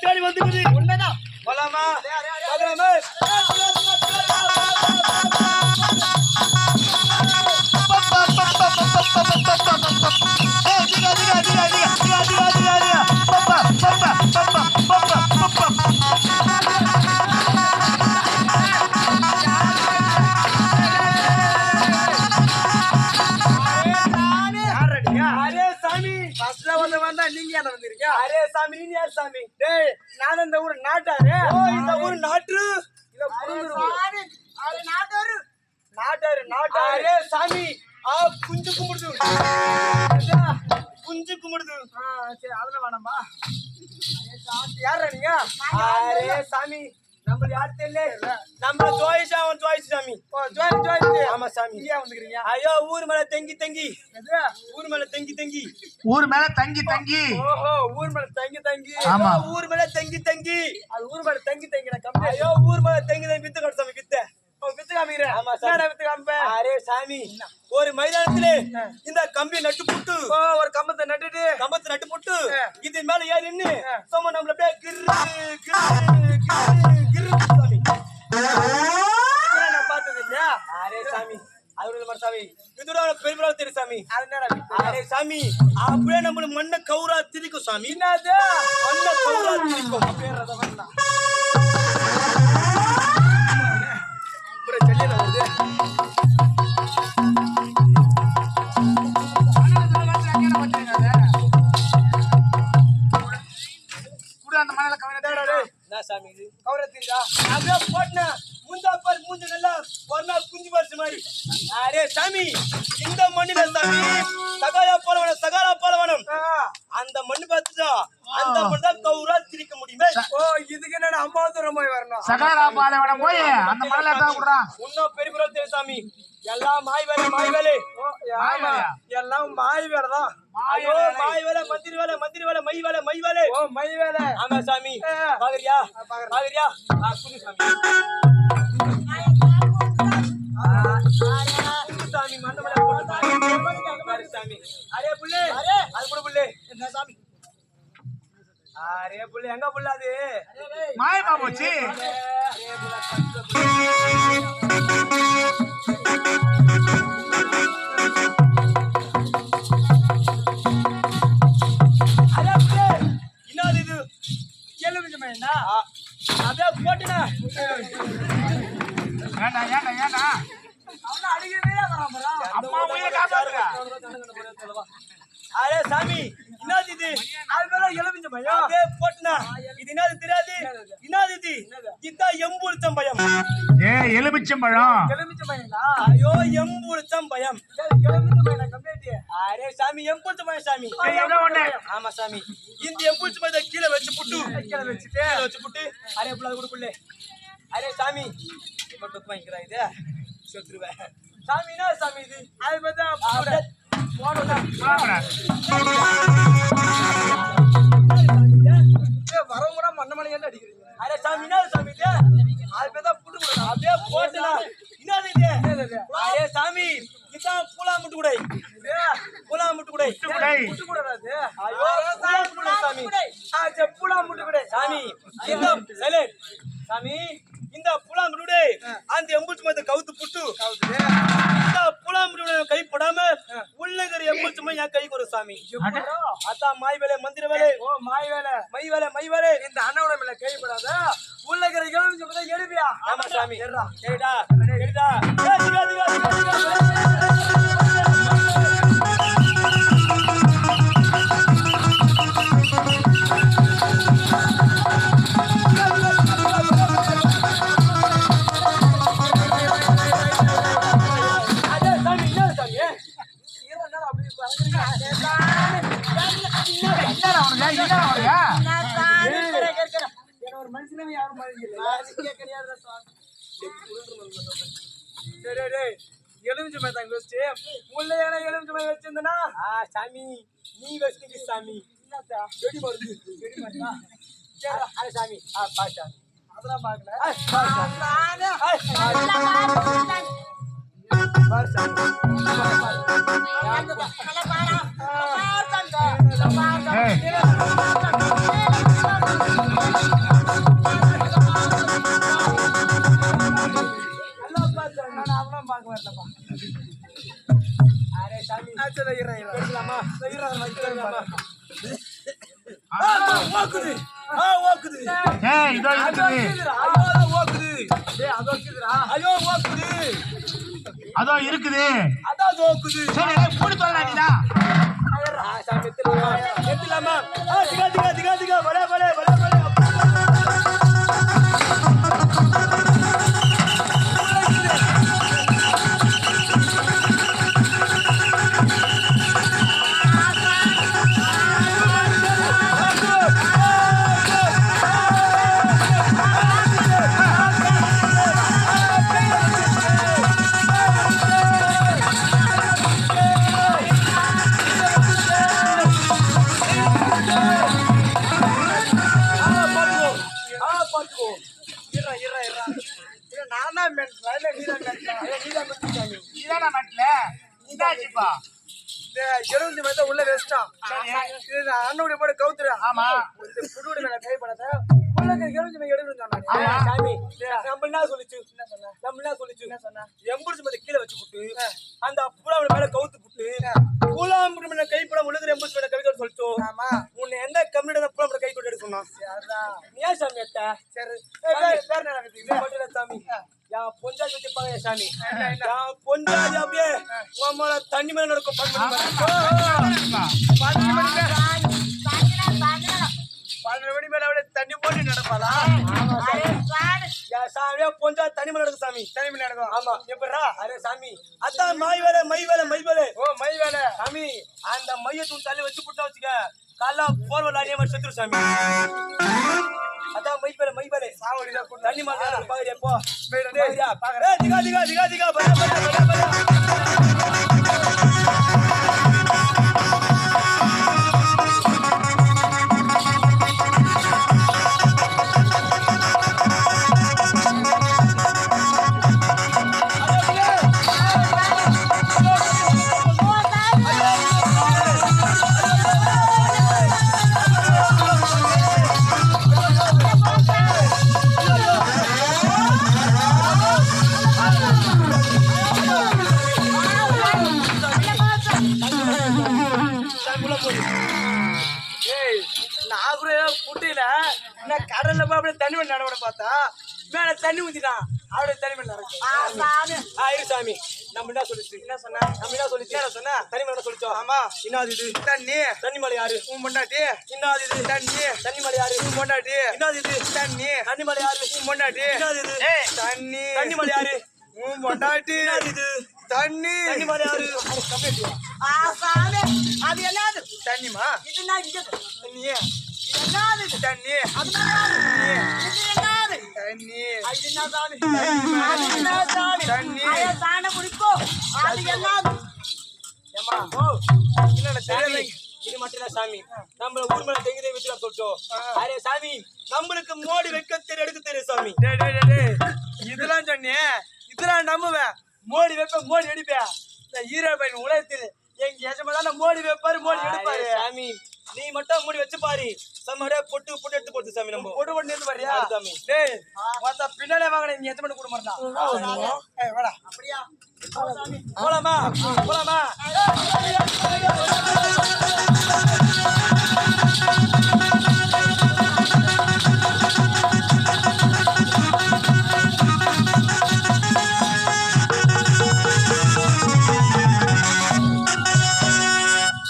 தேடி வந்துக்குது. உண்மைதான். போலாமா? நீங்க என்ன வந்திருக்கீங்க? அரே சாமி, நீ யார் சாமி? டேய், நான் இந்த ஊர் நாட்டாரு. ஓ, இந்த ஊர் நாட்டு. இத புரிஞ்சுரு. அரே நாட்டாரு. நாட்டாரு, நாட்டாரு. அரே சாமி, குஞ்சு கும்பிடுது. குஞ்சு கும்பிடுது. சரி, அதெல்லாம் வேணாமா? யாரா நீங்க? அரே சாமி, நம்ம யார் தெரியல. நம்ம ஜோயிஷா, அவன் ஜோயிஷ் சாமி. ஓ, ஜோயிஷ். ஆமா சாமி. நீங்க வந்துக்கிறீங்க? ஐயோ, ஊர் மேல தங்கி தங்கி. ஊர் மேல தங்கி தங்கி. ஊர் மேல தங்கி தங்கி. ஓஹோ, ஊர் மேல தங்கி தங்கி. ஆமா, ஊர் மேல தங்கி தங்கி. அது ஊர் மேல தங்கி தங்கி நான் கம்பி. ஐயோ, ஊர் மேல தங்கி தங்கி வித்து கட்ட சாமி வித்து. ஓ, வித்து காமிக்கிறேன். ஆமா சாமி, வித்து காம்பே. அரே சாமி, ஒரு மைதானத்திலே இந்த கம்பியை நட்டு போட்டு, ஒரு கம்பத்தை நட்டு போட்டு இதன் மேல ஏறி நின்னு சும்மா நம்மள அப்படியே கிரு கிரு கிரு சாமி. நான் பார்த்தது இல்லையா? அரே சாமி, அது சாமி இதோட பெருமையா தெரியும் சாமி. அரே சாமி, அப்படியே நம்ம மண்ணை கவுரா திரிக்கும் சாமி. என்னது மண்ணை கவுரா திரிக்கும் அப்படின்றத வேண்டாம். செல்லியில வருது. அந்த மணல கவரை சாமி இது கவரை தெரியுதா? அப்படியே போட்டா முந்தா பாரு, மூஞ்ச நல்லா ஒரு நாள் குஞ்சு பறிச்ச மாதிரி. அரே சாமி, இந்த மண்ணில சாமி சகாரா பாலவனம் அந்த மண்ணு பார்த்துட்டா அந்த மண்ணு தான் கவுரா திரிக்க முடியுமே. ஓ, இதுக்கு என்ன அம்மா தூரம் போய் வரணும்? சகாரா பாலவனம் போய் அந்த மணல தான் விடுறான். இன்னும் பெரிய பெரிய தெரியும் சாமி. எல்லாம் மாய் வேலை எல்லாம் மாய் வேலை தான். ஐயோ, மாய் வேலை, மந்திரி வேலை, மை வேலை. ஓ, மை வேலை. ஆமா சாமி. பாக்குறியா? குடி சாமி. சாமி மண்டபல போட்டு சாமி. அரே புள்ளே, அது கூட புள்ளே. என்ன சாமி? அரே புள்ளே, எங்க புள்ள அது? மாயமா போச்சு. என்னது இது? எலுமிச்சை என்ன? அப்படியே போட்டுனா ஏண்டா அம்மா உயிரை காப்பாத்துறா. அரே சாமி, என்னது இது? அது மேல எலுமிச்சை பயம். அப்படியே போட்டுனா இது என்னது தெரியாது? என்னது இது? இதுதான் எம்புழுத்தம் பயம். எலுமிச்சம்பழம். எலுமிச்சை பயம்டா. ஐயோ, எம்புழுத்தம் பயம். எலுமிச்சை பயம் கம்ப்ளீட். அரே சாமி, எம்புழுத்தம் பயம் சாமி. ஆமா சாமி, இந்த எம்புழுத்தம் பயத்தை கீழே வச்சு புட்டு அரே புள்ள கூட புள்ளே. அரே சாமி, இப்ப தொத்து வாங்கிக்கிறா இது செத்துருவேன் சாமி. என்ன சாமி இது? அது பார்த்தா வரவங்க மண்ணமலையாண்டு அடிக்கிறீங்க. அரே சாமி, என்ன சாமி இது? அது பார்த்தா புட்டு கூட அப்படியே போட்டுலாம். என்னது இது? அரே சாமி, இதான் பூலாமுட்டு குடை. பூலாமுட்டு குடை. புட்டு கூட அது. ஐயோ, பூலாமுட்டு குடை சாமி. பூலாமுட்டு குடை சாமி. சாமி, இந்த புலாமுட்டு அந்த எம்புச்சு மத்த கவுத்து புட்டு இந்த புலாமுட்டு கைப்படாம உள்ளகிற எம்புச்சுமா என் கை வரும் சாமி. அதான் மாய் வேலை, மந்திர வேலை. ஓ, மை வேலை. இந்த அண்ணோட மேல கைப்படாத உள்ளகிற எலுமிச்சை எடுப்பியா? ஆமா சாமி. சரிடா. ஒரு மனுஷனவே யாரும் எலுமிச்சை மேத்தாங்க வச்சு முல்லை எலுமிச்சை மேல வச்சிருந்தனா சாமி நீ வச்சுக்கு சாமி. செடி மருந்து அரே சாமி. பாரு சாமி, அதெல்லாம் பார்க்கல. பாரு சாமி. ஓக்குது ஓக்குது ஏய் இதோ இருக்குது ஓக்குது ஐயோ ஓக்குது அதோ இருக்குது அதான் ஓக்குது சரி மூடி தொலைடா சாமி எத்தலாமா திகா திகா திகா திகா பலே பலே பலே பலே நீதான மாட்டல நீதாச்சிப்பா உள்ள வேஸ்டான் அண்ணனுடைய போட கவுத்துறா ஆமா இந்த புடுடி மேல கை படாத உள்ள எழுந்து எடுக்கணும் ஆமா. சாமி நம்ம என்ன சொல்லிச்சு என்ன சொன்னா எம்புடிச்சு மேல கீழே வச்சு புட்டு அந்த புலாம மேல கவுத்து புட்டு புலாம் மேல கை படம் உள்ள எம்புடிச்சு மேல கை கட்டு சொல்லிச்சு ஆமா உன்னை எந்த கம்யூனிட்டி புலாம் மேல கை கொண்டு எடுக்க சொன்னா நீ ஏன் சாமி அத்த சரி வேற என்ன நடக்குது சாமி யா பொஞ்சாதி வச்சுப்பாங்க சாமி யா பொஞ்சாதி அப்படியே உன் தண்ணி மேல நடக்கும் 12 மணி மேல அப்படியே தண்ணி போட்டு நடப்பாளா யா சாமியா பொஞ்சா தண்ணி மேல நடக்கும் சாமி தண்ணி மேல நடக்கும் ஆமா எப்பறா அரே சாமி அதான் மை வேலை ஓ மை வேலை சாமி அந்த மைய தூள் தள்ளி வச்சு புட்டா வச்சுக்க கால போர்வல அணிய மாதிரி செத்துரு சாமி அதான் மை வேலை சாவடிடா தண்ணி மேல பாக்குறியா போ டேய் பாக்குறே திகா பர குட்டியில நான் கடல்ல போய் அப்படியே தண்ணி மணி நடவட பார்த்தா மேல தண்ணி ஊத்திட்டான் அப்படியே தண்ணி மணி நடக்கும் இரு சாமி நம்ம என்ன சொல்லிச்சு என்ன சொன்னா தண்ணி மணி சொல்லிச்சோம் ஆமா இன்னாது இது தண்ணி மலை யாரு உன் பொண்டாட்டி இன்னாது இது தண்ணி மலை யாரு உன் பொண்டாட்டி இன்னாது இது தண்ணி மலை யாரு உன் பொண்டாட்டி இன்னாது இது தண்ணி மலை யாரு உன் பொண்டாட்டி இன்னாது இது தண்ணி மலை யாரு அது என்னது தண்ணிமா இது நான் இங்க தண்ணி என்னது தண்ணி அது என்னது தண்ணி அது என்னது தண்ணி தான குடிக்கோ அது என்னது ஏமா ஓ இல்ல தெரியல இது மட்டும் இல்ல சாமி நம்ம ஊர் மேல தெங்கிதே விட்டுல சொல்றோம் அரே சாமி நம்மளுக்கு மோடி வைக்க தெரிய எடுக்க தெரியும் சாமி டேய் இதெல்லாம் சொன்னே இதெல்லாம் நம்புவேன் மோடி வைப்ப மோடி அடிப்பேன் ஈரோ பையன் உலகத்தில் எங்க எஜமாதான மோடி வைப்பாரு மோடி எடுப்பாரு சாமி நீ மட்டும் மூடி வச்சு பாரு சம்மடே பொட்டு எடுத்து போட்டு சாமி நம்ம பொட்டு எடுத்து பாரியா சாமி டேய் மொத்த பின்னாலே வாங்கடா நீ எத்தனை கூட மாட்டா ஏய் வாடா அப்படியே போலாமா